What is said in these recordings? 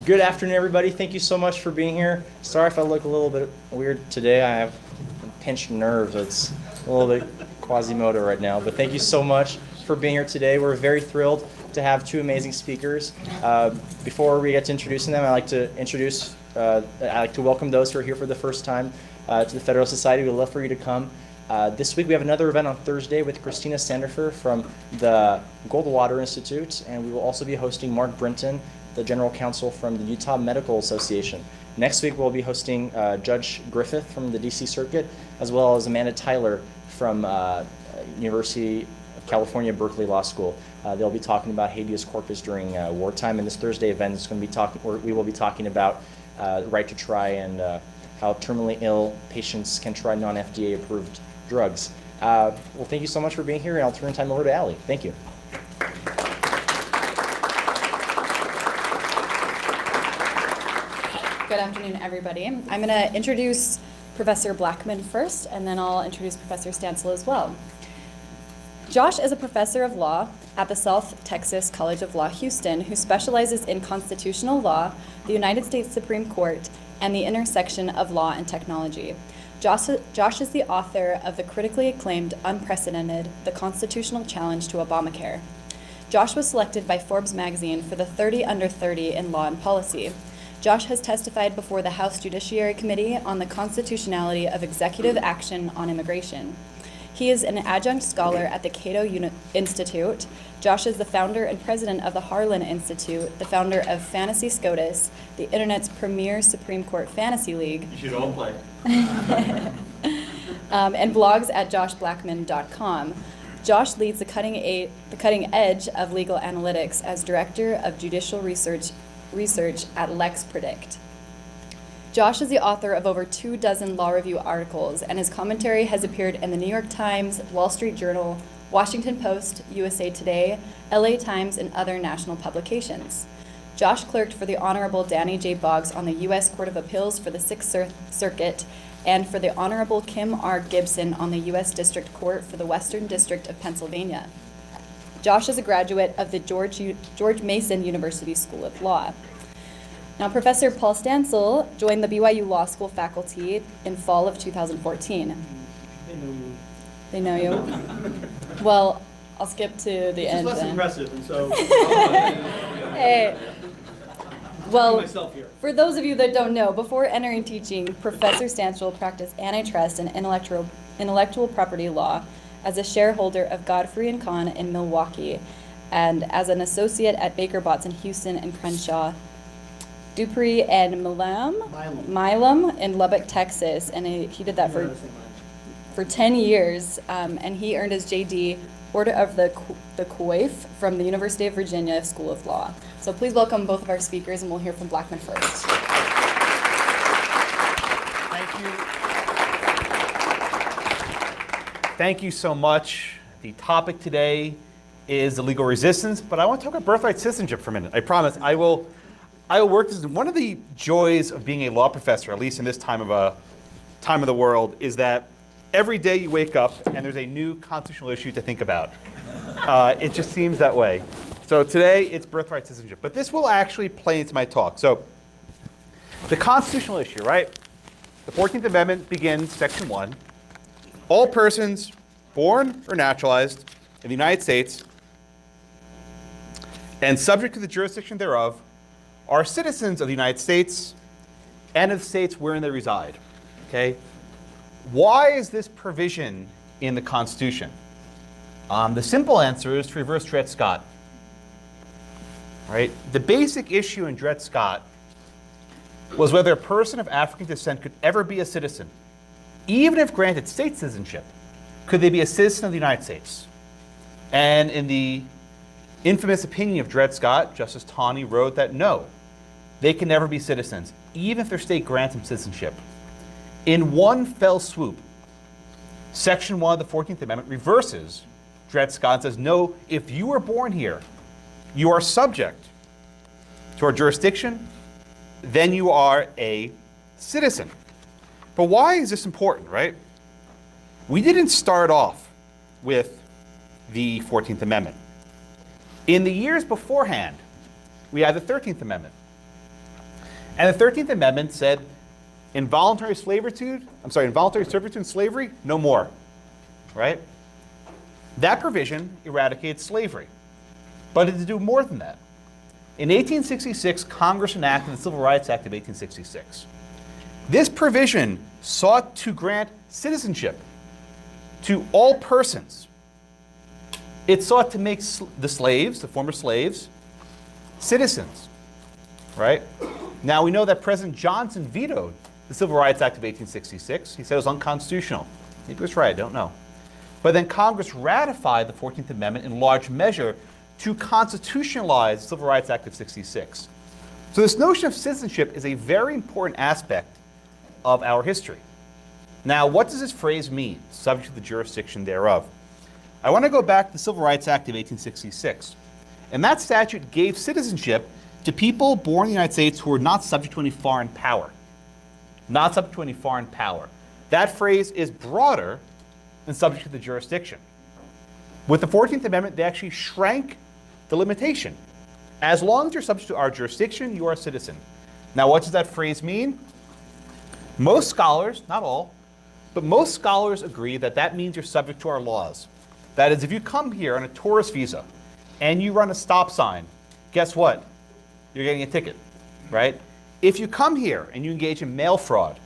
Good afternoon, everybody. Thank you so much for being here. Sorry if I look a little bit weird today. I have pinched nerves. It's a little bit Quasimodo right now. But thank you so much for being here today. We're very thrilled to have two amazing speakers. Before we get to introducing them, I'd like to welcome those who are here for the first time to the Federalist Society. We'd love for you to come. This week we have another event on Thursday with Christina Sandifer from the Goldwater Institute, and we will also be hosting Mark Brinton, the General Counsel from the Utah Medical Association. Next week we'll be hosting Judge Griffith from the DC Circuit, as well as Amanda Tyler from University of California, Berkeley Law School. They'll be talking about habeas corpus during wartime, and this Thursday event is going to be we will be talking about the right to try and how terminally ill patients can try non-FDA approved drugs. Well, thank you so much for being here, and I'll turn time over to Allie. Thank you. Good afternoon, everybody. I'm going to introduce Professor Blackman first, and then I'll introduce Professor Stansel as well. Josh is a professor of law at the South Texas College of Law, Houston, who specializes in constitutional law, the United States Supreme Court, and the intersection of law and technology. Josh is the author of the critically acclaimed, unprecedented, The Constitutional Challenge to Obamacare. Josh was selected by Forbes magazine for the 30 Under 30 in Law and Policy. Josh has testified before the House Judiciary Committee on the constitutionality of executive action on immigration. He is an adjunct scholar at the Cato Institute. Josh is the founder and president of the Harlan Institute, the founder of Fantasy SCOTUS, the internet's premier Supreme Court fantasy league. You should all play. And blogs at joshblackman.com. Josh leads the cutting edge of legal analytics as director of judicial research at LexPredict. Josh is the author of over 24 law review articles, and his commentary has appeared in the New York Times, Wall Street Journal, Washington Post, USA Today, LA Times, and other national publications. Josh clerked for the Honorable Danny J. Boggs on the U.S. Court of Appeals for the Sixth Circuit and for the Honorable Kim R. Gibson on the U.S. District Court for the Western District of Pennsylvania. Josh is a graduate of the George Mason University School of Law. Now, Professor Paul Stansel joined the BYU Law School faculty in fall of 2014. They know you? Well, I'll skip to the end. It's less then. impressive, and so. Hey. Well, for those of you that don't know, before entering teaching, Professor Stansel practiced antitrust and intellectual property law as a shareholder of Godfrey & Kahn in Milwaukee, and as an associate at Baker Botts in Houston and Crenshaw, Dupree and Milam in Lubbock, Texas, and he did that for 10 years, and he earned his JD Order of the Coif from the University of Virginia School of Law. So please welcome both of our speakers, and we'll hear from Blackman first. Thank you. Thank you so much. The topic today is the legal resistance, but I want to talk about birthright citizenship for a minute. I promise I will work this. One of the joys of being a law professor, at least in this time of the world, is that every day you wake up and there's a new constitutional issue to think about. It just seems that way. So today it's birthright citizenship, but this will actually play into my talk. So the constitutional issue, right? The 14th Amendment begins, Section 1. All persons born or naturalized in the United States and subject to the jurisdiction thereof are citizens of the United States and of the states wherein they reside. Okay? Why is this provision in the Constitution? The simple answer is to reverse Dred Scott. Right? The basic issue in Dred Scott was whether a person of African descent could ever be a citizen. Even if granted state citizenship, could they be a citizen of the United States? And in the infamous opinion of Dred Scott, Justice Taney wrote that no, they can never be citizens, even if their state grants them citizenship. In one fell swoop, Section 1 of the 14th Amendment reverses Dred Scott and says, no, if you were born here, you are subject to our jurisdiction, then you are a citizen. But why is this important, right? We didn't start off with the 14th Amendment. In the years beforehand, we had the 13th Amendment. And the 13th Amendment said involuntary servitude and slavery, no more, right? That provision eradicated slavery, but it did do more than that. In 1866, Congress enacted the Civil Rights Act of 1866. This provision sought to grant citizenship to all persons. It sought to make the slaves, the former slaves, citizens, right? Now, we know that President Johnson vetoed the Civil Rights Act of 1866. He said it was unconstitutional. Maybe he was right, I don't know. But then Congress ratified the 14th Amendment in large measure to constitutionalize the Civil Rights Act of 66. So this notion of citizenship is a very important aspect of our history. Now, what does this phrase mean, subject to the jurisdiction thereof? I want to go back to the Civil Rights Act of 1866. And that statute gave citizenship to people born in the United States who were not subject to any foreign power. Not subject to any foreign power. That phrase is broader than subject to the jurisdiction. With the 14th Amendment, they actually shrank the limitation. As long as you're subject to our jurisdiction, you are a citizen. Now, what does that phrase mean? Most scholars, not all, but most scholars agree that that means you're subject to our laws. That is, if you come here on a tourist visa and you run a stop sign, guess what? You're getting a ticket, right? If you come here and you engage in mail fraud,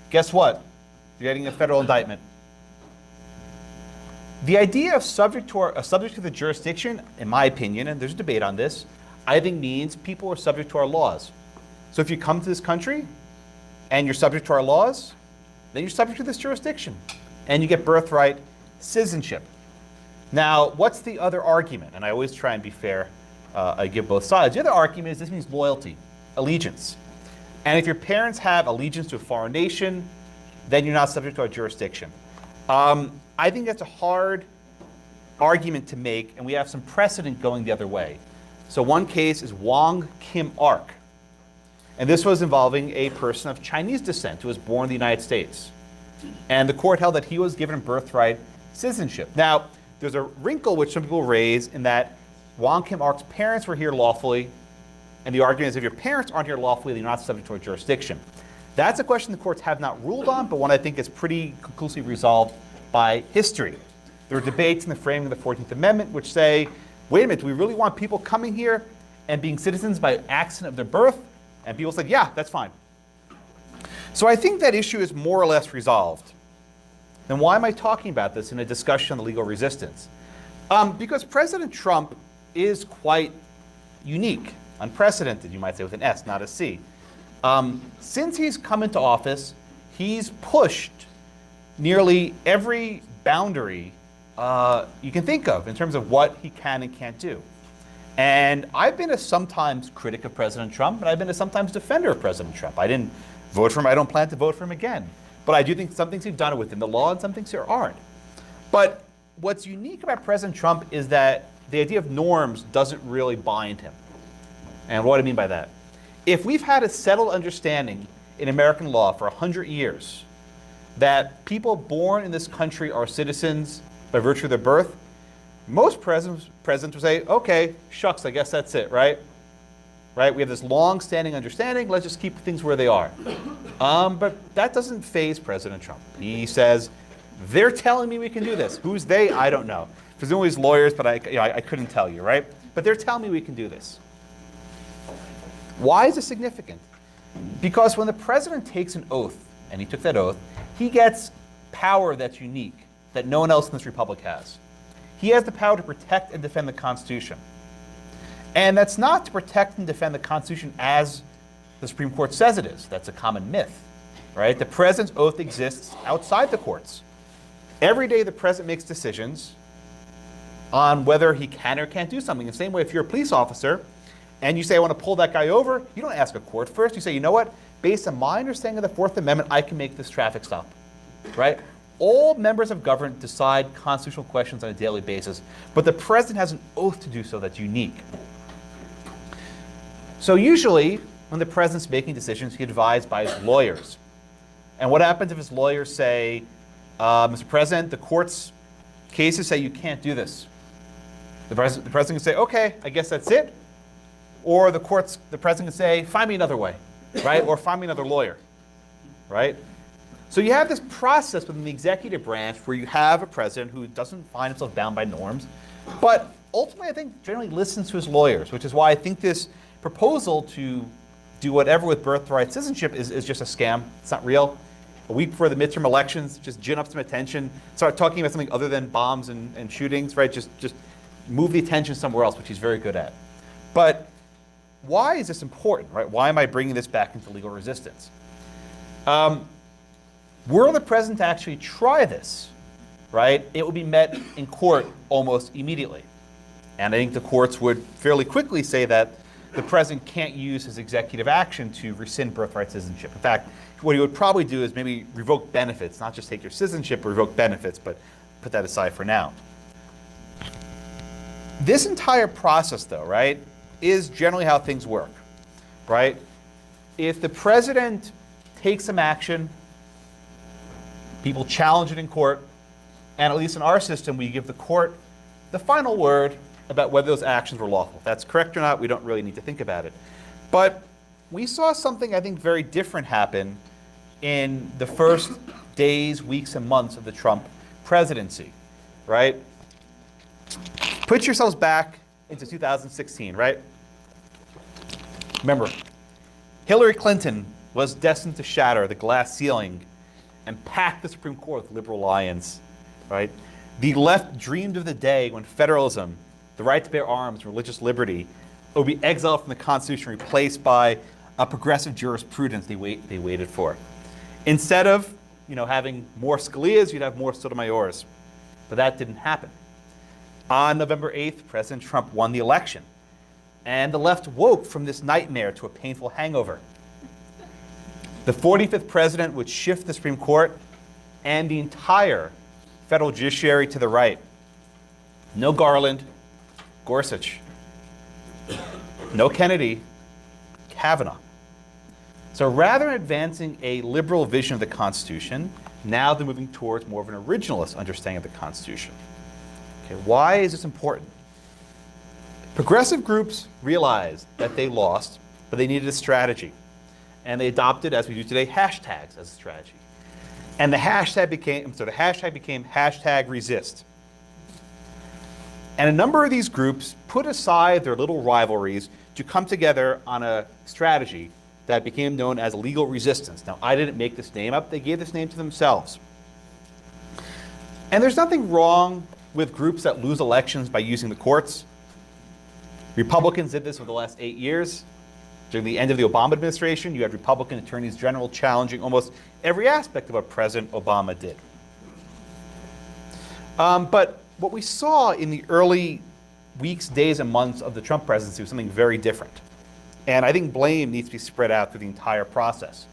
guess what? You're getting a federal indictment. The idea of subject to the jurisdiction, in my opinion, and there's a debate on this, I think means people are subject to our laws. So if you come to this country and you're subject to our laws, then you're subject to this jurisdiction, and you get birthright citizenship. Now, what's the other argument? And I always try and be fair. I give both sides. The other argument is this means loyalty, allegiance. And if your parents have allegiance to a foreign nation, then you're not subject to our jurisdiction. I think that's a hard argument to make, and we have some precedent going the other way. So one case is Wong Kim Ark. And this was involving a person of Chinese descent who was born in the United States. And the court held that he was given birthright citizenship. Now, there's a wrinkle which some people raise in that Wong Kim Ark's parents were here lawfully, and the argument is if your parents aren't here lawfully, then you're not subject to a jurisdiction. That's a question the courts have not ruled on, but one I think is pretty conclusively resolved by history. There are debates in the framing of the 14th Amendment which say, wait a minute, do we really want people coming here and being citizens by accident of their birth? And people said, yeah, that's fine. So I think that issue is more or less resolved. Then why am I talking about this in a discussion on the legal resistance? Because President Trump is quite unique, unprecedented, you might say, with an S, not a C. Since he's come into office, he's pushed nearly every boundary you can think of in terms of what he can and can't do. And I've been a sometimes critic of President Trump, and I've been a sometimes defender of President Trump. I didn't vote for him. I don't plan to vote for him again. But I do think some things he's done within the law and some things there aren't. But what's unique about President Trump is that the idea of norms doesn't really bind him. And what do I mean by that? If we've had a settled understanding in American law for 100 years that people born in this country are citizens by virtue of their birth, most presidents would say, okay, shucks, I guess that's it, right? Right? We have this long-standing understanding, let's just keep things where they are. But that doesn't faze President Trump. He says, they're telling me we can do this. Who's they? I don't know. Presumably it's lawyers, but I couldn't tell you, right? But they're telling me we can do this. Why is it significant? Because when the president takes an oath, and he took that oath, he gets power that's unique, that no one else in this republic has. He has the power to protect and defend the Constitution. And that's not to protect and defend the Constitution as the Supreme Court says it is. That's a common myth, right? The president's oath exists outside the courts. Every day the president makes decisions on whether he can or can't do something. The same way if you're a police officer and you say, I want to pull that guy over, you don't ask a court first. You say, you know what? Based on my understanding of the Fourth Amendment, I can make this traffic stop, right? All members of government decide constitutional questions on a daily basis, but the president has an oath to do so that's unique. So usually, when the president's making decisions, he's advised by his lawyers. And what happens if his lawyers say, Mr. President, the court's cases say you can't do this? The president can say, okay, I guess that's it. Or the president can say, find me another way. right? Or find me another lawyer, right? So you have this process within the executive branch where you have a president who doesn't find himself bound by norms, but ultimately I think generally listens to his lawyers, which is why I think this proposal to do whatever with birthright citizenship is just a scam. It's not real. A week before the midterm elections, just gin up some attention, start talking about something other than bombs and shootings, right? Just move the attention somewhere else, which he's very good at. But why is this important, right? Why am I bringing this back into legal resistance? Were the president to actually try this, right, it would be met in court almost immediately. And I think the courts would fairly quickly say that the president can't use his executive action to rescind birthright citizenship. In fact, what he would probably do is maybe revoke benefits, not just take your citizenship, but revoke benefits, but put that aside for now. This entire process, though, right, is generally how things work, right? If the president takes some action, people challenge it in court, and at least in our system, we give the court the final word about whether those actions were lawful. If that's correct or not, we don't really need to think about it. But we saw something, I think, very different happen in the first days, weeks, and months of the Trump presidency, right? Put yourselves back into 2016, right? Remember, Hillary Clinton was destined to shatter the glass ceiling and pack the Supreme Court with liberal lions, right? The left dreamed of the day when federalism, the right to bear arms, religious liberty, would be exiled from the Constitution, replaced by a progressive jurisprudence they waited for. Instead of, having more Scalias, you'd have more Sotomayors. But that didn't happen. On November 8th, President Trump won the election. And the left woke from this nightmare to a painful hangover. The 45th president would shift the Supreme Court and the entire federal judiciary to the right. No Garland, Gorsuch. No Kennedy, Kavanaugh. So rather than advancing a liberal vision of the Constitution, now they're moving towards more of an originalist understanding of the Constitution. Okay, why is this important? Progressive groups realized that they lost, but they needed a strategy. And they adopted, as we do today, hashtags as a strategy. And the hashtag became hashtag resist. And a number of these groups put aside their little rivalries to come together on a strategy that became known as legal resistance. Now, I didn't make this name up. They gave this name to themselves. And there's nothing wrong with groups that lose elections by using the courts. Republicans did this for the last 8 years. During the end of the Obama administration, you had Republican attorneys general challenging almost every aspect of what President Obama did. But what we saw in the early weeks, days, and months of the Trump presidency was something very different. And I think blame needs to be spread out through the entire process.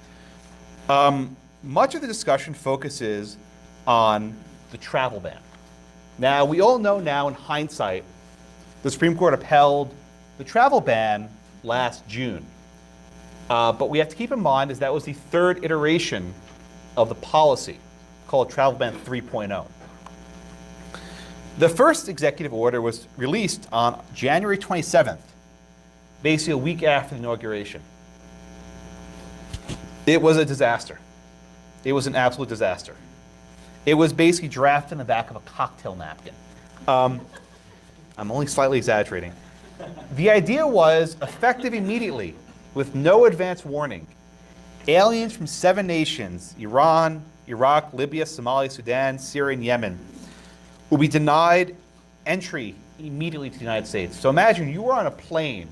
Much of the discussion focuses on the travel ban. Now, we all know now in hindsight, the Supreme Court upheld the travel ban last June. But we have to keep in mind is that was the third iteration of the policy called Travel Ban 3.0. The first executive order was released on January 27th, basically a week after the inauguration. It was a disaster. It was an absolute disaster. It was basically drafted in the back of a cocktail napkin. I'm only slightly exaggerating. The idea was effective immediately, with no advance warning. Aliens from 7 nations, Iran, Iraq, Libya, Somalia, Sudan, Syria, and Yemen, will be denied entry immediately to the United States. So imagine you were on a plane,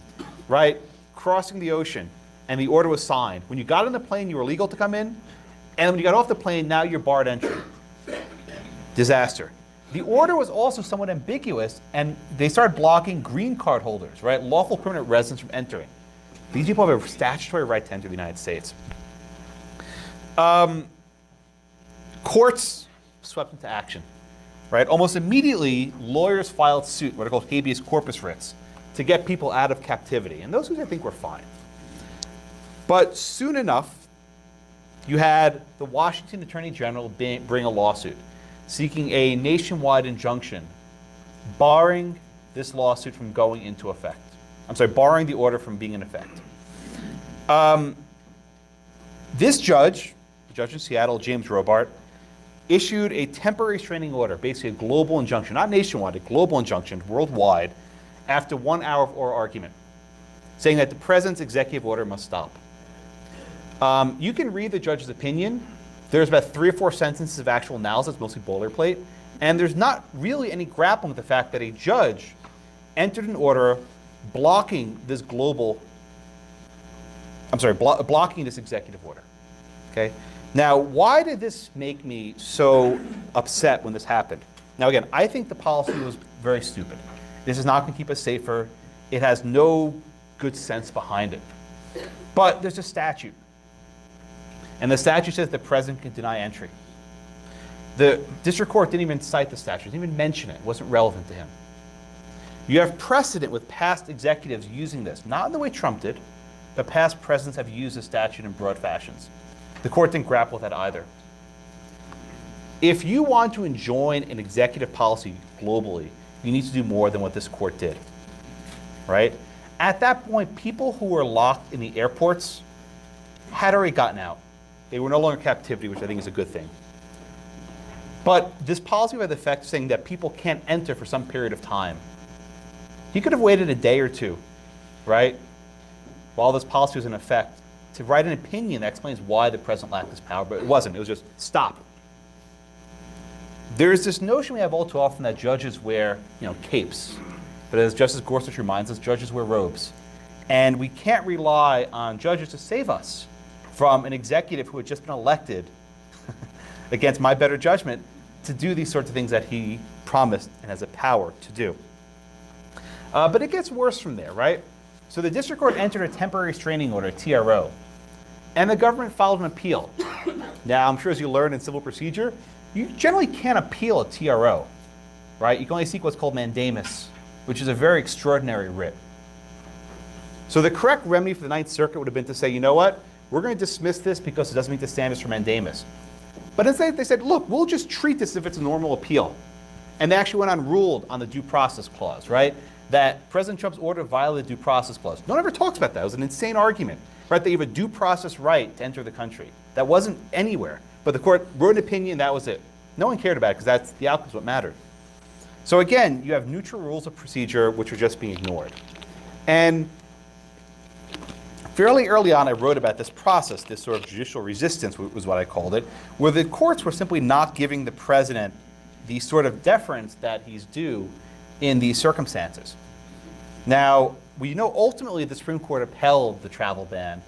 right, crossing the ocean, and the order was signed. When you got on the plane, you were legal to come in, and when you got off the plane, now you're barred entry. Disaster. The order was also somewhat ambiguous, and they started blocking green card holders, right, lawful permanent residents from entering. These people have a statutory right to enter the United States. Courts swept into action, right? Almost immediately, lawyers filed suit, what are called habeas corpus writs, to get people out of captivity. And those suits, I think, were fine. But soon enough, you had the Washington Attorney General bring a lawsuit seeking a nationwide injunction barring this lawsuit from going into effect. I'm sorry, barring the order from being in effect. This judge, the judge in Seattle, James Robart, issued a temporary restraining order, basically a global injunction, not nationwide, a global injunction worldwide, after 1 hour of oral argument, saying that the president's executive order must stop. You can read the judge's opinion. There's about 3 or 4 sentences of actual analysis, mostly boilerplate, and there's not really any grappling with the fact that a judge entered an order blocking this blocking this executive order. Okay? Now, why did this make me so upset when this happened? Now, again, I think the policy was very stupid. This is not going to keep us safer. It has no good sense behind it. But there's a statute. And the statute says the president can deny entry. The district court didn't even cite the statute, didn't even mention it. It wasn't relevant to him. You have precedent with past executives using this, not in the way Trump did, but past presidents have used the statute in broad fashions. The court didn't grapple with that either. If you want to enjoin an executive policy globally, you need to do more than what this court did, right? At that point, people who were locked in the airports had already gotten out. They were no longer in captivity, which I think is a good thing. But this policy had the effect of saying that people can't enter for some period of time. He could have waited a day or two, right, while this policy was in effect, to write an opinion that explains why the president lacked this power, but it wasn't. It was just stop. There's this notion we have all too often that judges wear, capes. But as Justice Gorsuch reminds us, judges wear robes. And we can't rely on judges to save us from an executive who had just been elected, against my better judgment, to do these sorts of things that he promised and has the power to do. But it gets worse from there, right? So the district court entered a temporary restraining order, TRO, and the government filed an appeal. Now, I'm sure as you learn in civil procedure, you generally can't appeal a TRO, right? You can only seek what's called mandamus, which is a very extraordinary writ. So the correct remedy for the Ninth Circuit would have been to say, you know what? We're going to dismiss this because it doesn't meet the standards for mandamus. But instead they said, look, we'll just treat this as if it's a normal appeal. And they actually went on and ruled on the due process clause, right? That President Trump's order violated the due process clause. No one ever talks about that. It was an insane argument, right? That you have a due process right to enter the country. That wasn't anywhere. But the court wrote an opinion, that was it. No one cared about it because the outcome's what mattered. So again, you have neutral rules of procedure which are just being ignored. And fairly early on, I wrote about this process, this sort of judicial resistance was what I called it, where the courts were simply not giving the president the sort of deference that he's due in these circumstances. Now, we know ultimately the Supreme Court upheld the travel ban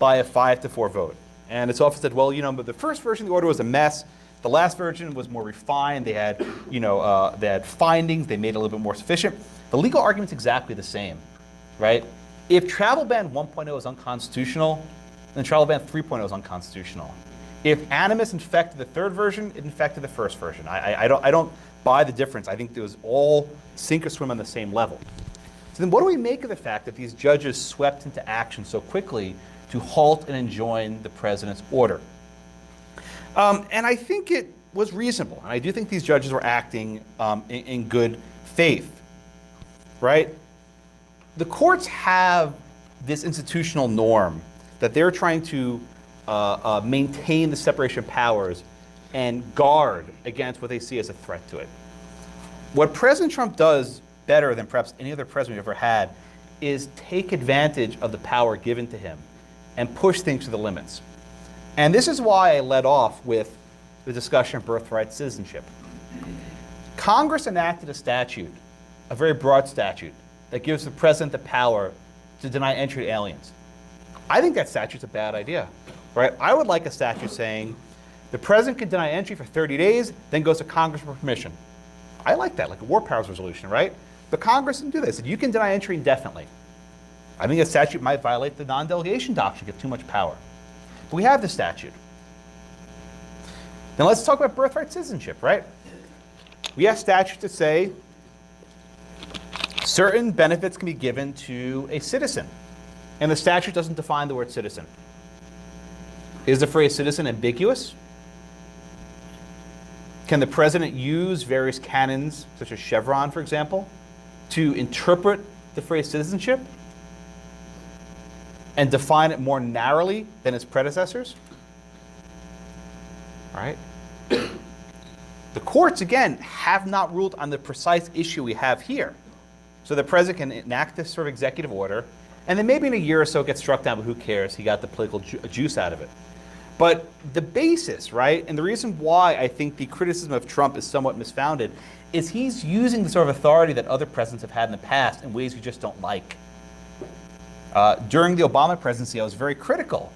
by a 5-4 vote. And it's often said, well, but the first version of the order was a mess. The last version was more refined. They had, they had findings. They made it a little bit more sufficient. The legal argument's exactly the same, right? If Travel Ban 1.0 is unconstitutional, then Travel Ban 3.0 is unconstitutional. If animus infected the third version, it infected the first version. I don't buy the difference. I think it was all sink or swim on the same level. So then what do we make of the fact that these judges swept into action so quickly to halt and enjoin the president's order? And I think it was reasonable. And I do think these judges were acting in good faith, right? The courts have this institutional norm that they're trying to maintain the separation of powers and guard against what they see as a threat to it. What President Trump does better than perhaps any other president we've ever had is take advantage of the power given to him and push things to the limits. And this is why I led off with the discussion of birthright citizenship. Congress enacted a statute, a very broad statute, that gives the president the power to deny entry to aliens. I think that statute's a bad idea, right? I would like a statute saying the president can deny entry for 30 days, then goes to Congress for permission. I like that, like a war powers resolution, right? But Congress didn't do this. You can deny entry indefinitely. I think a statute might violate the non-delegation doctrine, give too much power. But we have the statute. Now let's talk about birthright citizenship, right? We have statutes that say certain benefits can be given to a citizen. And the statute doesn't define the word citizen. Is the phrase citizen ambiguous? Can the president use various canons, such as Chevron, for example, to interpret the phrase citizenship and define it more narrowly than its predecessors? right? The courts, again, have not ruled on the precise issue we have here. So the president can enact this sort of executive order, and then maybe in a year or so it gets struck down, but who cares? He got the political juice out of it. But the basis, right, and the reason why I think the criticism of Trump is somewhat misfounded is he's using the sort of authority that other presidents have had in the past in ways we just don't like. During the Obama presidency, I was very critical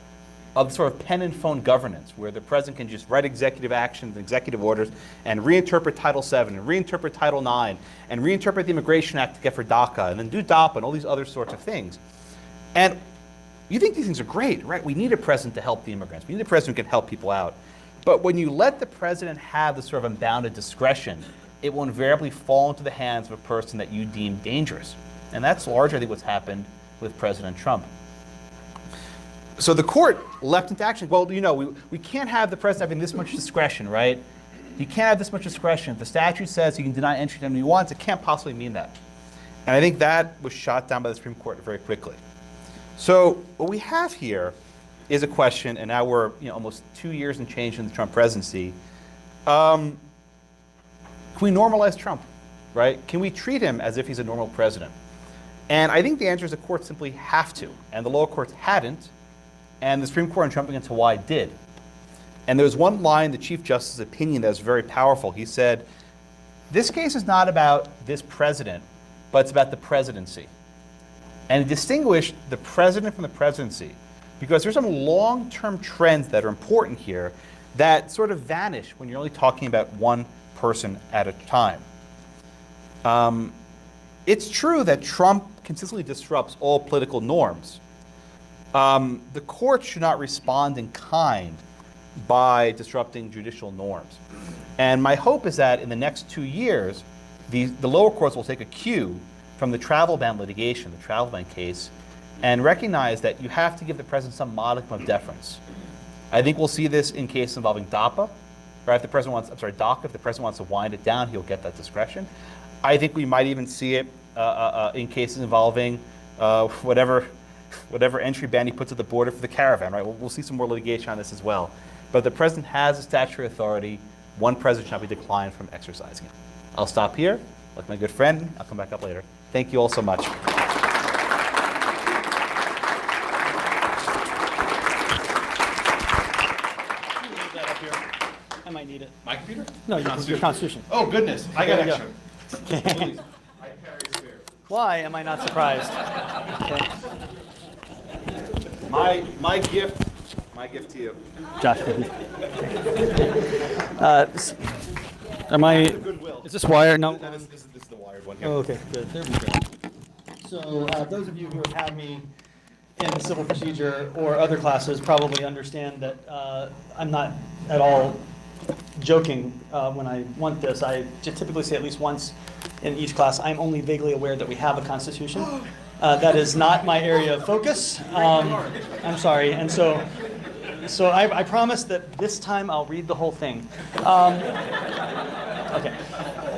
of the sort of pen and phone governance, where the president can just write executive actions, executive orders, and reinterpret Title VII, and reinterpret Title IX, and reinterpret the Immigration Act to get for DACA, and then do DAPA, and all these other sorts of things. And you think these things are great, right? We need a president to help the immigrants. We need a president who can help people out. But when you let the president have this sort of unbounded discretion, it will invariably fall into the hands of a person that you deem dangerous. And that's largely, I think, what's happened with President Trump. So the court leapt into action. Well, you know, we can't have the president having this much discretion, right? He can't have this much discretion. If the statute says he can deny entry to anyone he wants, it can't possibly mean that. And I think that was shot down by the Supreme Court very quickly. So what we have here is a question, and now we're almost 2 years and change in the Trump presidency. Can we normalize Trump, right? Can we treat him as if he's a normal president? And I think the answer is the courts simply have to, and the lower courts hadn't, and the Supreme Court in Trump against Hawaii did. And there was one line in the Chief Justice's opinion that was very powerful. He said, this case is not about this president, but it's about the presidency. And he distinguished the president from the presidency because there's some long-term trends that are important here that sort of vanish when you're only talking about one person at a time. It's true that Trump consistently disrupts all political norms. The courts should not respond in kind by disrupting judicial norms. And my hope is that in the next 2 years, the lower courts will take a cue from the travel ban litigation, the travel ban case, and recognize that you have to give the president some modicum of deference. I think we'll see this in cases involving DAPA, or if the president wants, DACA, if the president wants to wind it down, he'll get that discretion. I think we might even see it in cases involving whatever entry ban he puts at the border for the caravan, right? We'll see some more litigation on this as well. But the president has a statutory authority. One president should not be declined from exercising it. I'll stop here. Like my good friend, I'll come back up later. Thank you all so much. I might need it. My computer? No, your Constitution. Oh, goodness. I got extra. Please. I carry spare. Why am I not surprised? Okay. My gift to you. Josh, am I? Goodwill. Is this wired? No. This is the wired one here. Oh, okay, good. There we go. So those of you who have had me in the civil procedure or other classes probably understand that I'm not at all joking when I want this. I just typically say at least once in each class, I'm only vaguely aware that we have a constitution. That is not my area of focus. I'm sorry. And so I promise that this time I'll read the whole thing. Okay.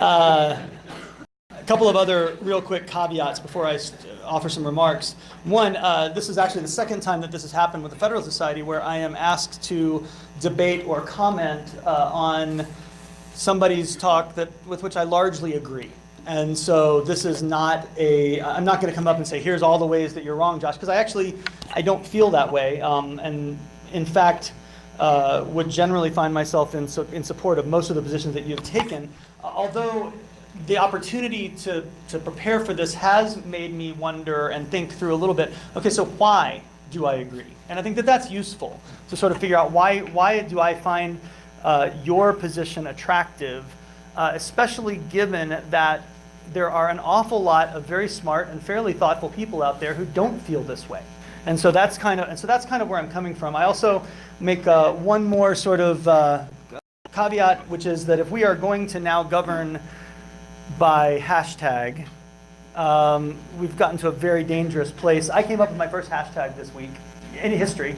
A couple of other real quick caveats before I offer some remarks. One, this is actually the second time that this has happened with the Federalist Society where I am asked to debate or comment on somebody's talk with which I largely agree. And so this is not I'm not going to come up and say, here's all the ways that you're wrong, Josh, because I don't feel that way. And in fact, would generally find myself in support of most of the positions that you've taken, although the opportunity to prepare for this has made me wonder and think through a little bit, okay, so why do I agree? And I think that that's useful to sort of figure out why do I find your position attractive, especially given that there are an awful lot of very smart and fairly thoughtful people out there who don't feel this way. And so that's kind of where I'm coming from. I also make one more sort of caveat, which is that if we are going to now govern by hashtag, we've gotten to a very dangerous place. I came up with my first hashtag this week in history,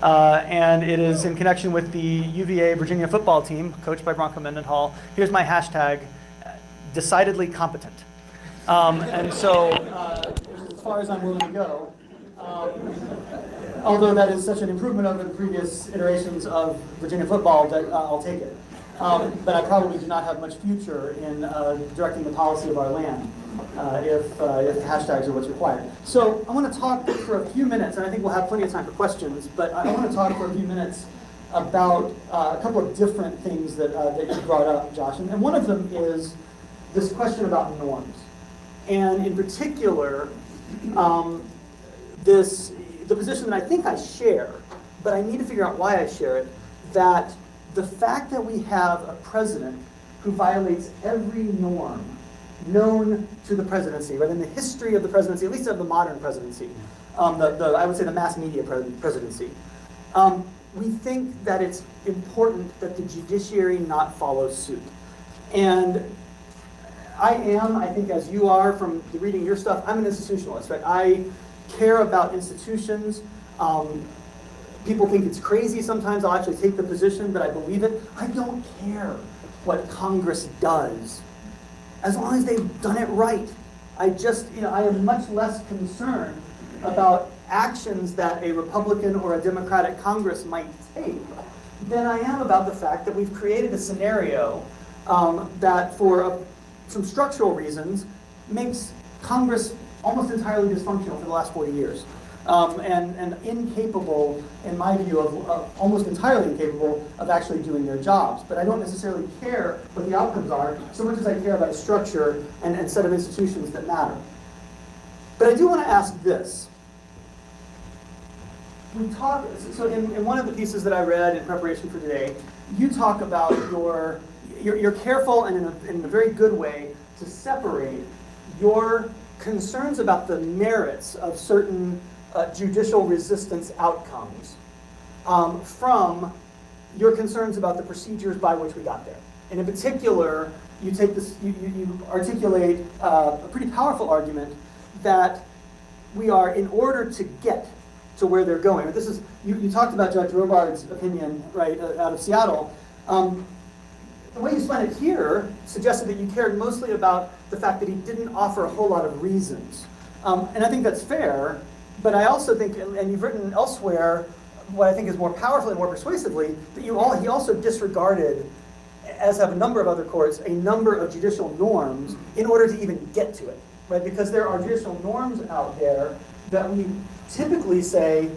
and it is in connection with the UVA Virginia football team, coached by Bronco Mendenhall. Here's my hashtag, decidedly competent. And so, as far as I'm willing to go, although that is such an improvement over the previous iterations of Virginia football that I'll take it. But I probably do not have much future in directing the policy of our land if hashtags are what's required. So I want to talk for a few minutes, and I think we'll have plenty of time for questions, but I want to talk for a few minutes about a couple of different things that you brought up, Josh. And one of them is this question about norms. And in particular, the position that I think I share, but I need to figure out why I share it, that the fact that we have a president who violates every norm known to the presidency, right, in the history of the presidency, at least of the modern presidency, I would say the mass media presidency, we think that it's important that the judiciary not follow suit. And I think as you are from reading your stuff, I'm an institutionalist, right? I care about institutions. People think it's crazy sometimes. I'll actually take the position, but I believe it. I don't care what Congress does, as long as they've done it right. I am much less concerned about actions that a Republican or a Democratic Congress might take than I am about the fact that we've created a scenario that for some structural reasons makes Congress almost entirely dysfunctional for the last 40 years. And incapable, in my view, of almost entirely incapable of actually doing their jobs. But I don't necessarily care what the outcomes are, so much as I care about a structure and set of institutions that matter. But I do want to ask this. So in one of the pieces that I read in preparation for today, you talk about you're careful and in a very good way to separate your concerns about the merits of certain judicial resistance outcomes from your concerns about the procedures by which we got there. And in particular, you articulate a pretty powerful argument that we are, in order to get to where they're going. This is you talked about Judge Robards' opinion, right, out of Seattle. The way you spun it here suggested that you cared mostly about the fact that he didn't offer a whole lot of reasons. And I think that's fair, but I also think, and you've written elsewhere, what I think is more powerfully and more persuasively, that he also disregarded, as have a number of other courts, a number of judicial norms in order to even get to it, right? Because there are judicial norms out there that we typically say,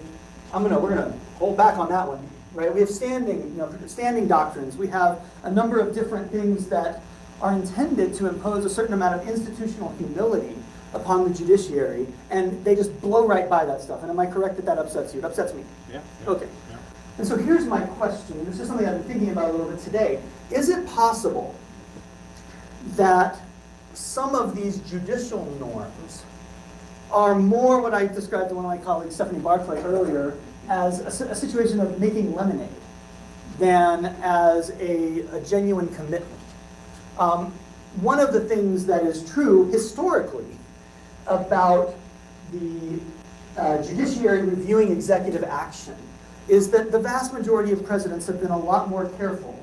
we're gonna hold back on that one, right? We have standing doctrines. We have a number of different things that are intended to impose a certain amount of institutional humility upon the judiciary, and they just blow right by that stuff. And am I correct that that upsets you? It upsets me. Yeah. Okay. Yeah. And so here's my question. This is something I've been thinking about a little bit today. Is it possible that some of these judicial norms are more what I described to one of my colleagues, Stephanie Barclay, earlier, as a situation of making lemonade than as a genuine commitment? One of the things that is true historically about the judiciary reviewing executive action is that the vast majority of presidents have been a lot more careful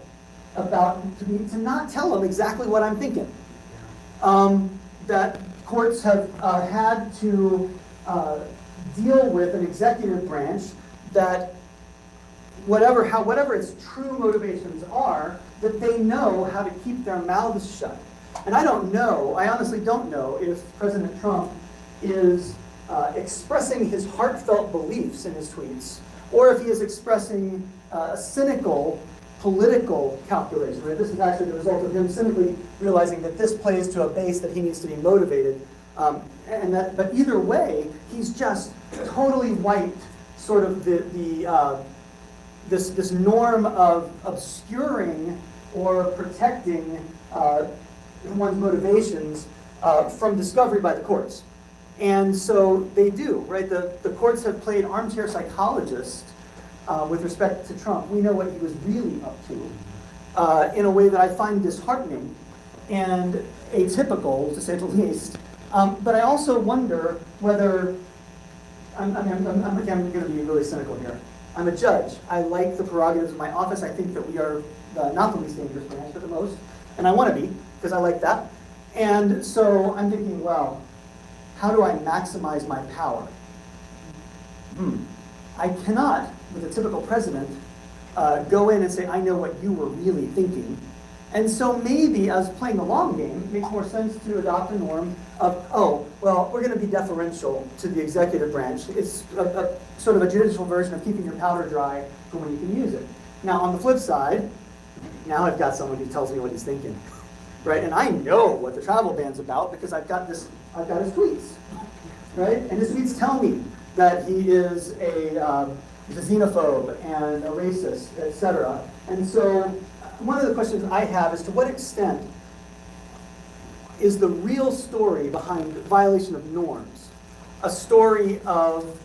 about to not tell them exactly what I'm thinking. That courts have had to deal with an executive branch that whatever its true motivations are, that they know how to keep their mouths shut. And I honestly don't know if President Trump is expressing his heartfelt beliefs in his tweets, or if he is expressing a cynical political calculation. Right? This is actually the result of him cynically realizing that this plays to a base that he needs to be motivated. But either way, he's just totally wiped sort of this norm of obscuring or protecting one's motivations from discovery by the courts. And so they do, right? The courts have played armchair psychologist with respect to Trump. We know what he was really up to in a way that I find disheartening and atypical, to say the least. But I also wonder whether, I'm going to be really cynical here. I'm a judge. I like the prerogatives of my office. I think that we are not the least dangerous branch, but the most. And I want to be, because I like that. And so I'm thinking, well, how do I maximize my power? I cannot, with a typical president, go in and say, I know what you were really thinking. And so maybe, as playing the long game, it makes more sense to adopt a norm of, oh, well, we're going to be deferential to the executive branch. It's a sort of a judicial version of keeping your powder dry for when you can use it. Now, on the flip side, now I've got someone who tells me what he's thinking, right? And I know what the travel ban's about because I've got his tweets, right? And his tweets tell me that he is a xenophobe and a racist, etc. And so one of the questions I have is, to what extent is the real story behind violation of norms a story of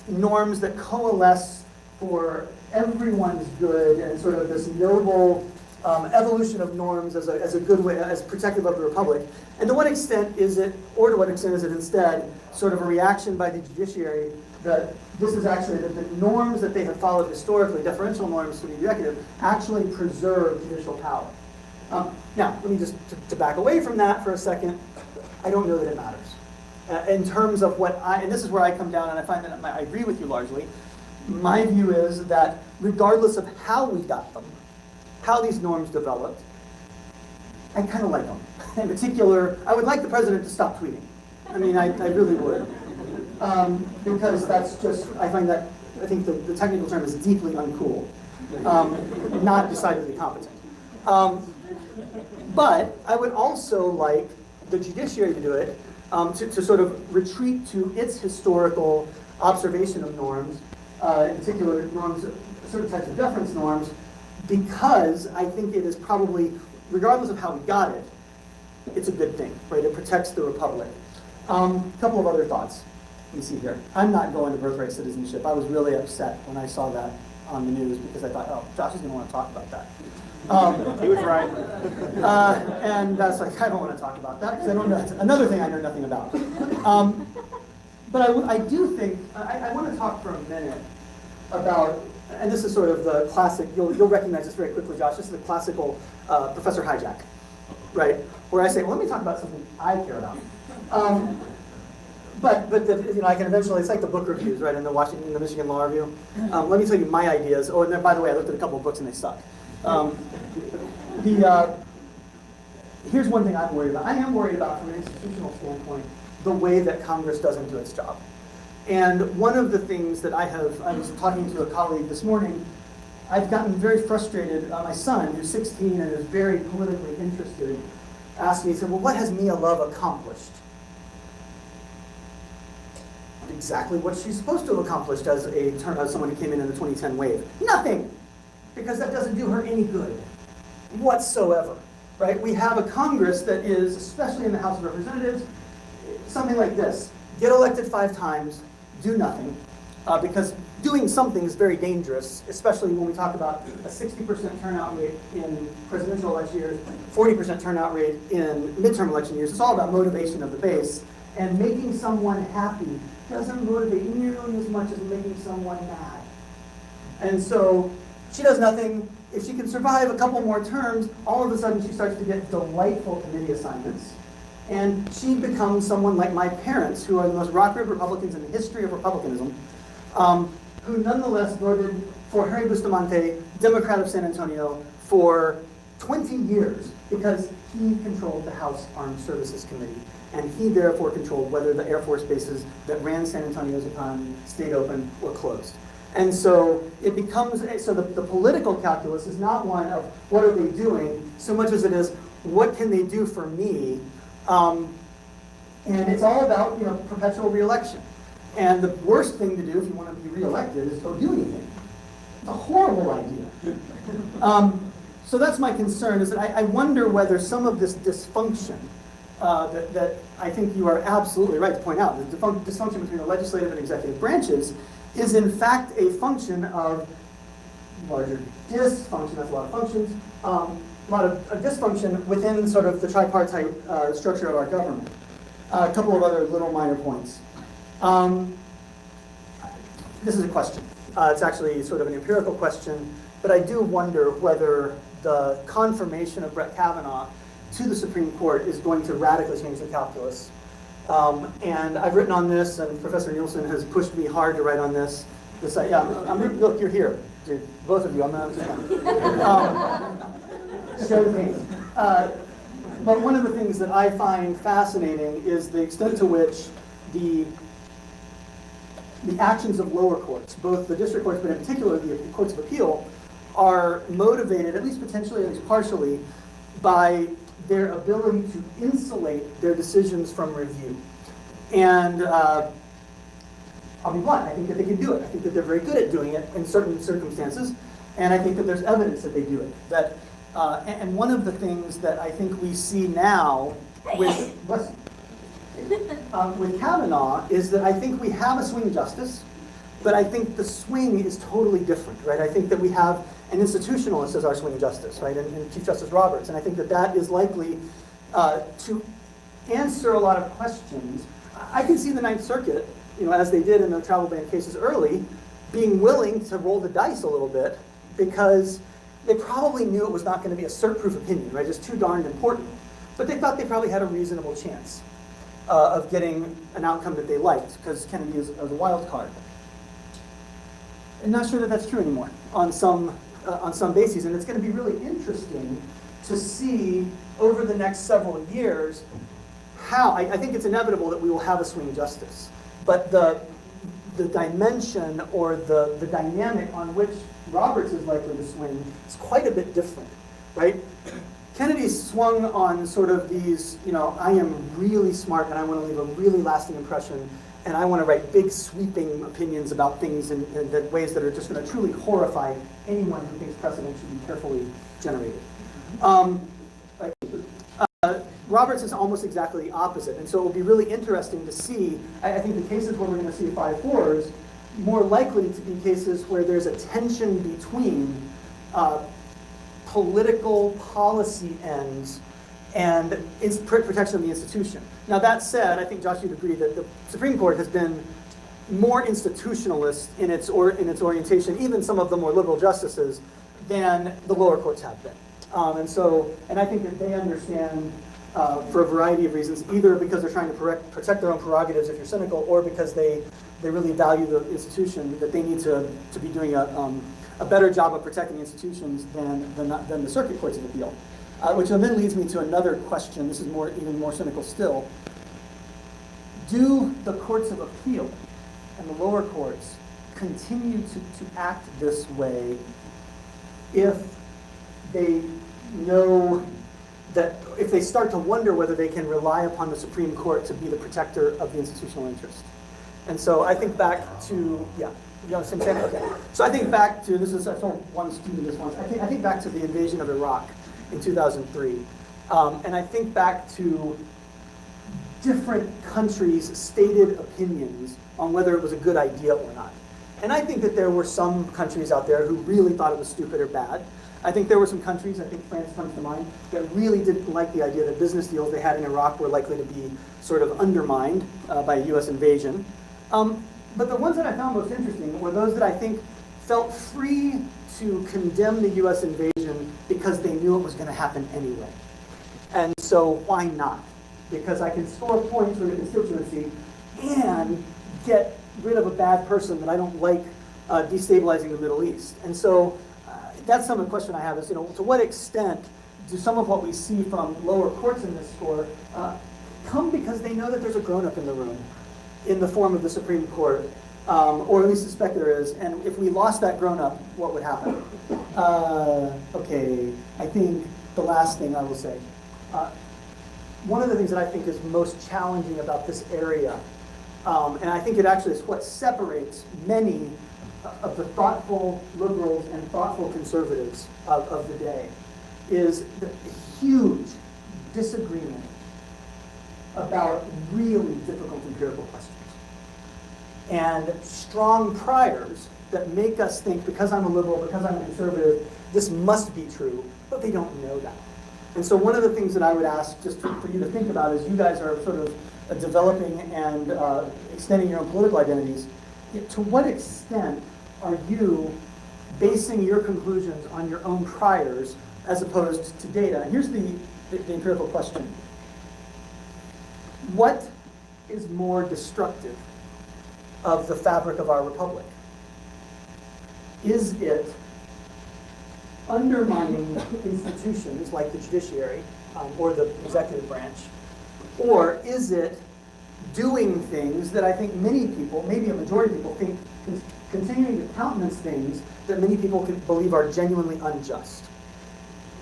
norms that coalesce for everyone's good and sort of this noble evolution of norms as a good way, as protective of the republic? And to what extent is it, or to what extent is it instead sort of a reaction by the judiciary that this is actually, that the norms that they have followed historically, deferential norms to the executive, actually preserve judicial power? Now, let me just, to back away from that for a second, I don't know that it matters. In terms of what and this is where I come down and I find that I agree with you largely. My view is that regardless of how we got them, how these norms developed, I kind of like them. In particular, I would like the president to stop tweeting. I mean, I really would. Because that's just, I think the technical term is deeply uncool, not decidedly competent. But I would also like the judiciary to do it, to sort of retreat to its historical observation of norms, in particular norms, certain types of deference norms, because I think it is probably, regardless of how we got it, it's a good thing, right? It protects the republic. A couple of other thoughts. Let me see here. I'm not going to birthright citizenship. I was really upset when I saw that on the news because I thought, oh, Josh is going to want to talk about that. He was right. And that's like, I don't want to talk about that because I don't know. It's another thing I know nothing about. But I do think, I want to talk for a minute about, and this is sort of the classic, you'll recognize this very quickly, Josh. This is the classical Professor Hijack, right? Where I say, well, let me talk about something I care about. But I can eventually, it's like the book reviews, right, in the Michigan Law Review. Let me tell you my ideas. Oh, and then, by the way, I looked at a couple of books and they suck. Here's one thing I'm worried about. I am worried about, from an institutional standpoint, the way that Congress doesn't do its job. And one of the things that I was talking to a colleague this morning, I've gotten very frustrated. My son, who's 16 and is very politically interested, asked me, he said, well, what has Mia Love accomplished? Exactly what she's supposed to have accomplished as someone who came in the 2010 wave. Nothing, because that doesn't do her any good whatsoever, right? We have a Congress that is, especially in the House of Representatives, something like this: get elected 5 times, do nothing, because doing something is very dangerous, especially when we talk about a 60% turnout rate in presidential election years, 40% turnout rate in midterm election years. It's all about motivation of the base, and making someone happy doesn't motivate nearly as much as making someone mad. And so she does nothing. If she can survive a couple more terms, all of a sudden she starts to get delightful committee assignments. And she becomes someone like my parents, who are the most rock-rib Republicans in the history of Republicanism, who nonetheless voted for Harry Bustamante, Democrat of San Antonio, for 20 years because he controlled the House Armed Services Committee. And he therefore controlled whether the Air Force bases that ran San Antonio's economy stayed open or closed. And so it becomes, so the political calculus is not one of what are they doing, so much as it is what can they do for me. And it's all about, perpetual reelection. And the worst thing to do if you want to be reelected is don't do anything. It's a horrible idea. So that's my concern, is that I wonder whether some of this dysfunction that I think you are absolutely right to point out, the dysfunction between the legislative and executive branches is in fact a function of larger dysfunction, that's a lot of functions, a lot of dysfunction within sort of the tripartite structure of our government. A couple of other little minor points. This is a question. It's actually sort of an empirical question, but I do wonder whether the confirmation of Brett Kavanaugh to the Supreme Court is going to radically change the calculus And I've written on this, and Professor Nielsen has pushed me hard to write on this. Look, you're here, dude, both of you. I'm not. Share the pain. But one of the things that I find fascinating is the extent to which the actions of lower courts, both the district courts, but in particular the courts of appeal, are motivated, at least potentially, at least partially, by their ability to insulate their decisions from review. And I'll be blunt, I think that they can do it. I think that they're very good at doing it in certain circumstances, and I think that there's evidence that they do it. And one of the things that I think we see now with Kavanaugh is that I think we have a swing justice, but I think the swing is totally different, right? I think that we have an institutionalist as our swing justice, right, and Chief Justice Roberts, and I think that that is likely to answer a lot of questions. I can see the Ninth Circuit, as they did in the travel ban cases early, being willing to roll the dice a little bit because they probably knew it was not going to be a cert-proof opinion, right? Just too darned important. But they thought they probably had a reasonable chance of getting an outcome that they liked, because Kennedy is a wild card. I'm not sure that that's true anymore on some bases, and it's going to be really interesting to see over the next several years how, I think it's inevitable that we will have a swing justice, but the dimension or the dynamic on which Roberts is likely to swing is quite a bit different, right? Kennedy swung on sort of these, I am really smart and I want to leave a really lasting impression, and I want to write big sweeping opinions about things in ways that are just going to truly horrify anyone who thinks precedent should be carefully generated. Roberts is almost exactly the opposite, and so it will be really interesting to see. I think the cases where we're going to see 5-4s more likely to be cases where there's a tension between political policy ends and protection of the institution. Now that said, I think Josh, you'd agree that the Supreme Court has been more institutionalist in its orientation, even some of the more liberal justices, than the lower courts have been. And I think that they understand, for a variety of reasons, either because they're trying to protect their own prerogatives if you're cynical, or because they really value the institution, that they need to be doing a better job of protecting the institutions than the circuit courts of appeal. Which then leads me to another question. This is even more cynical still. Do the courts of appeal and the lower courts continue to act this way if they know that, if they start to wonder whether they can rely upon the Supreme Court to be the protector of the institutional interest? And so I think back to, okay. So I think back to, I told one student this once, I think back to the invasion of Iraq in 2003. And I think back to different countries' stated opinions on whether it was a good idea or not. And I think that there were some countries out there who really thought it was stupid or bad. I think there were some countries, I think France comes to mind, that really didn't like the idea that business deals they had in Iraq were likely to be sort of undermined by a US invasion. But the ones that I found most interesting were those that I think felt free to condemn the US invasion because they knew it was going to happen anyway. And so why not? Because I can score points for the constituency and get rid of a bad person that I don't like destabilizing the Middle East. And so that's some of the question I have is, to what extent do some of what we see from lower courts in this score come because they know that there's a grown-up in the room in the form of the Supreme Court, or at least suspect there is, and if we lost that grown-up, what would happen? Okay, I think the last thing I will say, one of the things that I think is most challenging about this area, and I think it actually is what separates many of the thoughtful liberals and thoughtful conservatives of the day, is the huge disagreement about really difficult empirical questions. And strong priors that make us think, because I'm a liberal, because I'm a conservative, this must be true, but they don't know that. And so one of the things that I would ask just for you to think about as you guys are sort of developing and extending your own political identities, to what extent are you basing your conclusions on your own priors as opposed to data? And here's the empirical question. What is more destructive of the fabric of our republic? Is it undermining institutions like the judiciary or the executive branch? Or is it doing things that I think many people, maybe a majority of people, think continuing to countenance things that many people can believe are genuinely unjust?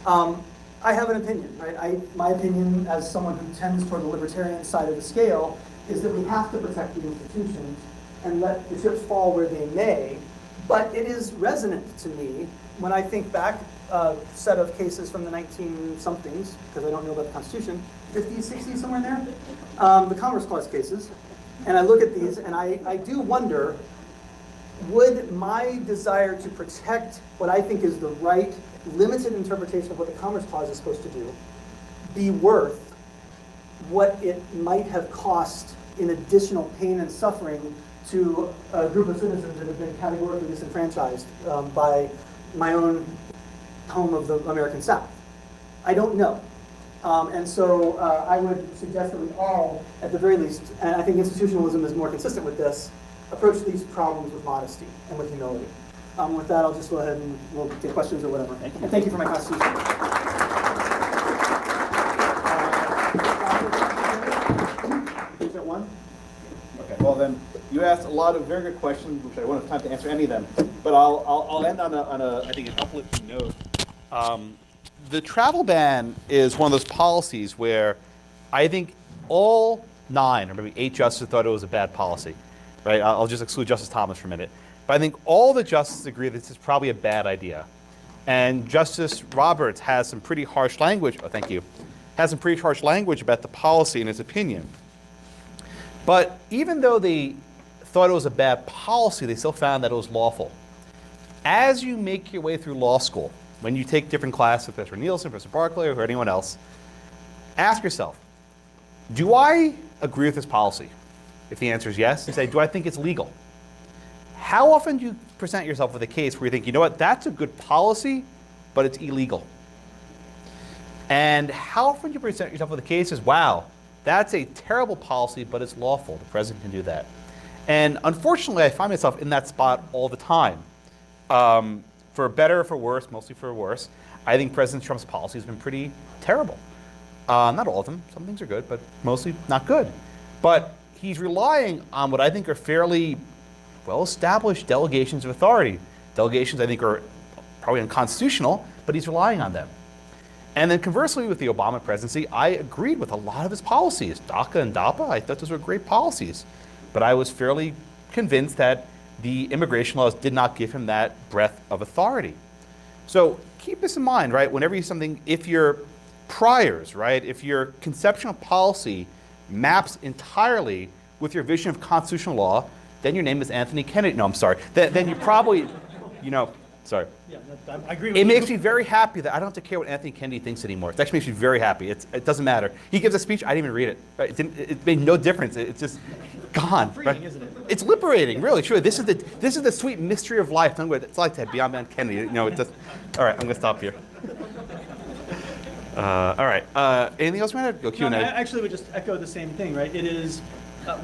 I have an opinion, right? My opinion as someone who tends toward the libertarian side of the scale is that we have to protect the institutions and let the chips fall where they may. But it is resonant to me when I think back a set of cases from the 19-somethings, because I don't know about the Constitution, 50s, 60s, somewhere in there, the Commerce Clause cases, and I look at these and I do wonder, would my desire to protect what I think is the right, limited interpretation of what the Commerce Clause is supposed to do be worth what it might have cost in additional pain and suffering to a group of citizens that have been categorically disenfranchised by my own home of the American South? I don't know. And so I would suggest that we all, at the very least, and I think institutionalism is more consistent with this, approach these problems with modesty and with humility. With that, I'll just go ahead and we'll take questions or whatever. Thank you. And thank you for my Constitution. One. Okay, well then, you asked a lot of very good questions, which I won't have time to answer any of them, but I'll end on a I think, an uplifting note. The travel ban is one of those policies where I think all 9, or maybe 8 justices thought it was a bad policy, right? I'll just exclude Justice Thomas for a minute. But I think all the justices agree that this is probably a bad idea. And Justice Roberts has some pretty harsh language, has some pretty harsh language about the policy in his opinion. But even though they thought it was a bad policy, they still found that it was lawful. As you make your way through law school, when you take different classes with Professor Nielsen, Professor Barclay, or anyone else, ask yourself, do I agree with this policy? If the answer is yes, and say, do I think it's legal? How often do you present yourself with a case where you think, you know what, that's a good policy, but it's illegal? And how often do you present yourself with a case as, wow, that's a terrible policy, but it's lawful. The president can do that. And unfortunately, I find myself in that spot all the time. For better or for worse, mostly for worse, I think President Trump's policy has been pretty terrible. Not all of them. Some things are good, but mostly not good. But he's relying on what I think are fairly well-established delegations of authority. Delegations I think are probably unconstitutional, but he's relying on them. And then conversely, with the Obama presidency, I agreed with a lot of his policies. DACA and DAPA, I thought those were great policies. But I was fairly convinced that the immigration laws did not give him that breadth of authority. So keep this in mind, right? Whenever you something, if your priors, right? If your conception of policy maps entirely with your vision of constitutional law, then your name is Anthony Kennedy. No, I'm sorry. Then you probably, sorry. Yeah, I agree with It you. makes me very happy that I don't have to care what Anthony Kennedy thinks anymore. It actually makes me very happy. It doesn't matter. He gives a speech, I didn't even read it. Right? It made no difference. It's just gone. Freeing, right? isn't it? It's liberating, really. Sure. This is the sweet mystery of life. What it's like to have beyond Kennedy. It just. All right, I'm going to stop here. All right. Anything else, man? Go Q&A. No, I actually would just echo the same thing, right? It is,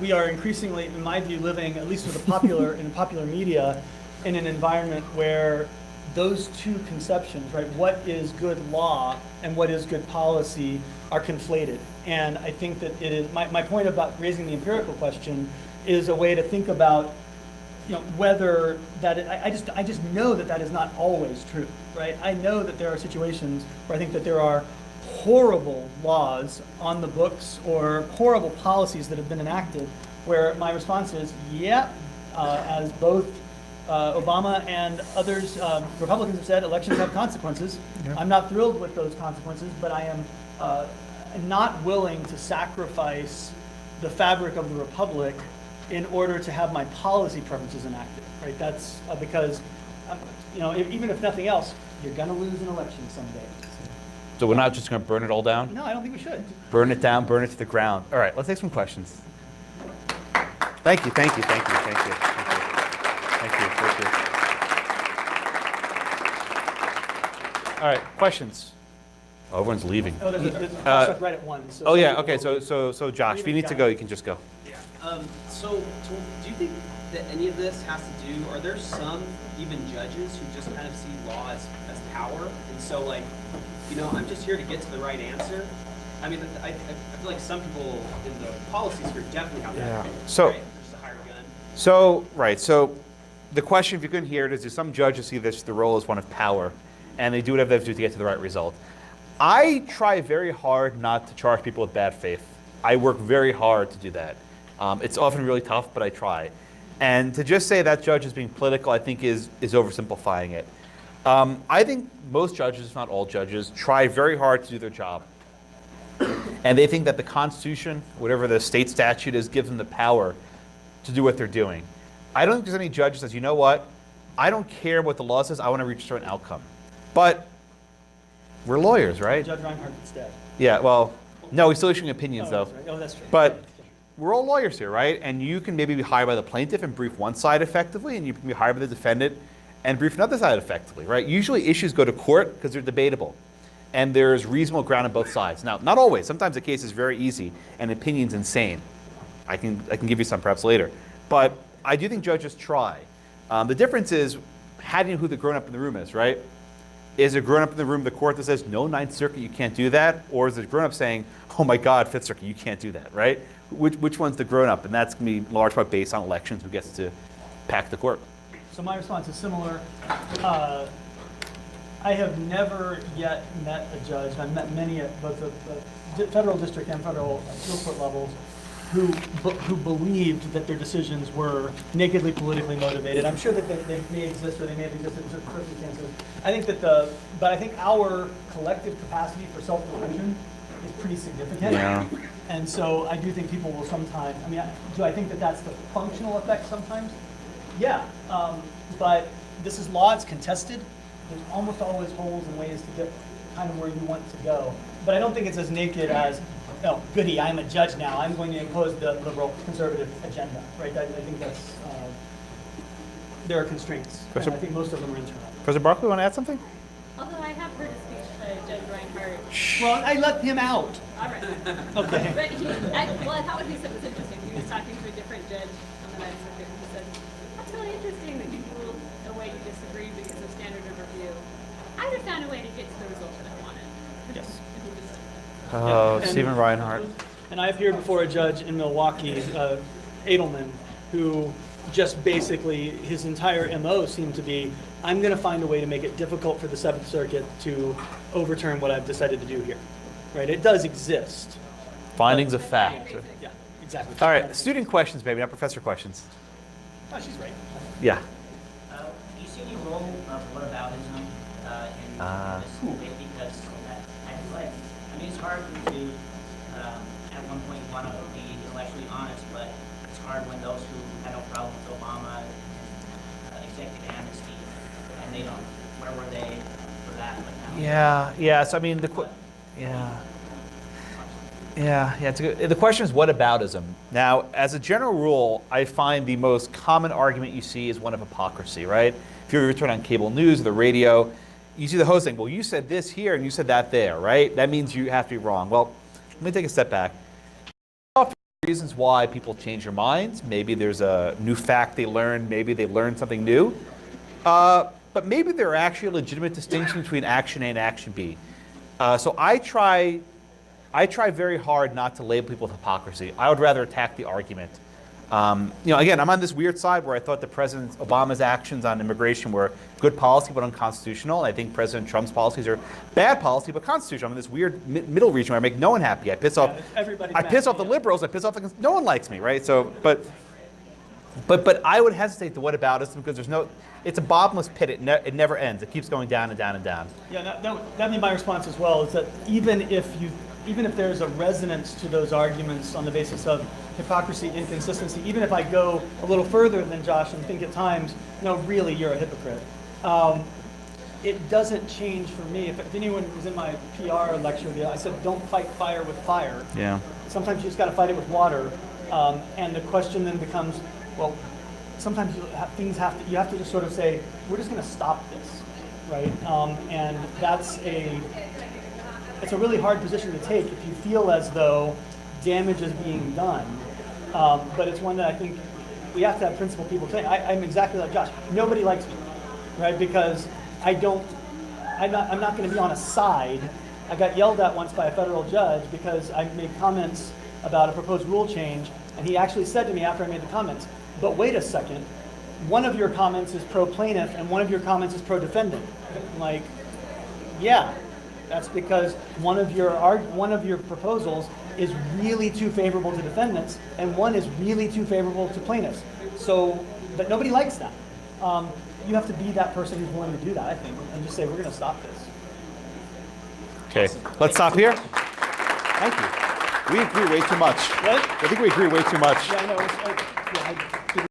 we are increasingly, in my view, living, at least with the popular, in popular media, in an environment where those two conceptions, right, what is good law and what is good policy, are conflated. And I think that it is, my point about raising the empirical question is a way to think about, whether that, I just know that is not always true, right? I know that there are situations where I think that there are horrible laws on the books or horrible policies that have been enacted where my response is, as both Obama and others, Republicans have said, elections have consequences. Yeah. I'm not thrilled with those consequences, but I am not willing to sacrifice the fabric of the republic in order to have my policy preferences enacted. Right? That's because, even if nothing else, you're going to lose an election someday. So we're not just going to burn it all down? No, I don't think we should. Burn it down, burn it to the ground. All right, let's take some questions. Thank you. All right, questions? Oh, everyone's leaving. Oh, there's a right at 1. So oh yeah, okay. So Josh, if you need to go, you can just go. Yeah, Do you think that any of this has to do, are there some even judges who just kind of see law as power? And so like, I'm just here to get to the right answer. I mean, I feel like some people in the policy sphere definitely have that. Yeah. Opinion, So, right? Just a higher gun. So the question, if you couldn't hear it, is some judges see this, the role as one of power, and they do whatever they have to do to get to the right result. I try very hard not to charge people with bad faith. I work very hard to do that. It's often really tough, but I try. And to just say that judge is being political, I think is oversimplifying it. I think most judges, if not all judges, try very hard to do their job. And they think that the Constitution, whatever the state statute is, gives them the power to do what they're doing. I don't think there's any judge that says, you know what, I don't care what the law says, I want to reach a certain outcome. But we're lawyers, right? Judge Reinhardt instead. Yeah, well, no, he's still issuing opinions, though. That's right. Oh, that's true. But we're all lawyers here, right? And you can maybe be hired by the plaintiff and brief one side effectively, and you can be hired by the defendant and brief another side effectively, right? Usually issues go to court because they're debatable. And there's reasonable ground on both sides. Now, not always. Sometimes the case is very easy and the opinion's insane. I can give you some perhaps later. But I do think judges try. The difference is, how do you know who the grown-up in the room is, right? Is a grown-up in the room the court that says, no, Ninth Circuit, you can't do that? Or is it a grown-up saying, oh my God, Fifth Circuit, you can't do that, right? Which one's the grown-up? And that's going to be in large part based on elections, who gets to pack the court. So my response is similar. I have never yet met a judge, and I've met many at both the federal district and federal appeal court levels, who believed that their decisions were nakedly politically motivated. I'm sure that they may exist, or they may have existed in certain circumstances. I think but I think our collective capacity for self-delusion is pretty significant. Yeah. And so I do think people will sometimes, do I think that that's the functional effect sometimes? Yeah, but this is law, it's contested. There's almost always holes and ways to get kind of where you want to go. But I don't think it's as naked as, oh, goody, I'm a judge now, I'm going to impose the liberal conservative agenda, right? I think that's, there are constraints. And I think most of them are internal. Professor Barkley, want to add something? Although I have heard a speech by Judge Reinhardt. Well, I let him out. All right. Okay. But I thought what he said was interesting. He was talking to a different judge on the Ninth Circuit, and he said, that's really interesting that you ruled a way you disagreed because of standard of review. I would have found a way to get to the result that I wanted. Yes. Oh, And- Stephen Reinhardt. And I appeared before a judge in Milwaukee, Edelman, who just basically, his entire MO seemed to be, I'm going to find a way to make it difficult for the Seventh Circuit to overturn what I've decided to do here. Right? It does exist. Findings of fact. Yeah, exactly. All right, student questions, maybe, not professor questions. Oh, she's right. Yeah. Do you see any role of whataboutism in this debate? Because I feel like, it's hard to, at one point, want to be intellectually honest, but it's hard when those who had no problem with Obama and executive amnesty, and they don't, where were they for that? But now, Yeah. So it's a good, the question is whataboutism. Now, as a general rule, I find the most common argument you see is one of hypocrisy, right? If you ever turn on cable news or the radio, you see the host saying, well, you said this here and you said that there, right? That means you have to be wrong. Well, let me take a step back. Reasons why people change their minds. Maybe there's a new fact they learned. Maybe they learned something new. But maybe there are actually a legitimate distinction between action A and action B. So I try very hard not to label people with hypocrisy. I would rather attack the argument. Again, I'm on this weird side where I thought President Obama's actions on immigration were good policy but unconstitutional. And I think President Trump's policies are bad policy but constitutional. I'm in this weird middle region where I make no one happy. I piss off the liberals. I piss off no one likes me, right? So, but I would hesitate to whataboutism because it's a bottomless pit. It never ends. It keeps going down and down and down. Yeah, that'd be my response as well, is that even if there's a resonance to those arguments on the basis of hypocrisy, inconsistency, even if I go a little further than Josh and think at times, no, really, you're a hypocrite, it doesn't change for me. If anyone was in my PR lecture, I said, don't fight fire with fire. Yeah. Sometimes you just got to fight it with water. And the question then becomes, well, sometimes you have to just sort of say, we're just going to stop this, right? And it's a really hard position to take if you feel as though damage is being done But it's one that I think we have to have principled people saying. I'm exactly like Josh. Nobody likes me, right? Because I'm not going to be on a side. I got yelled at once by a federal judge because I made comments about a proposed rule change, and he actually said to me after I made the comments, "But wait a second, one of your comments is pro-plaintiff and one of your comments is pro-defendant." I'm like, yeah, that's because one of your proposals is really too favorable to defendants, and one is really too favorable to plaintiffs. So, but nobody likes that. You have to be that person who's willing to do that, I think, and just say, we're going to stop this. Okay, let's stop here. Thank you. We agree way too much. What? I think we agree way too much. Yeah, I know.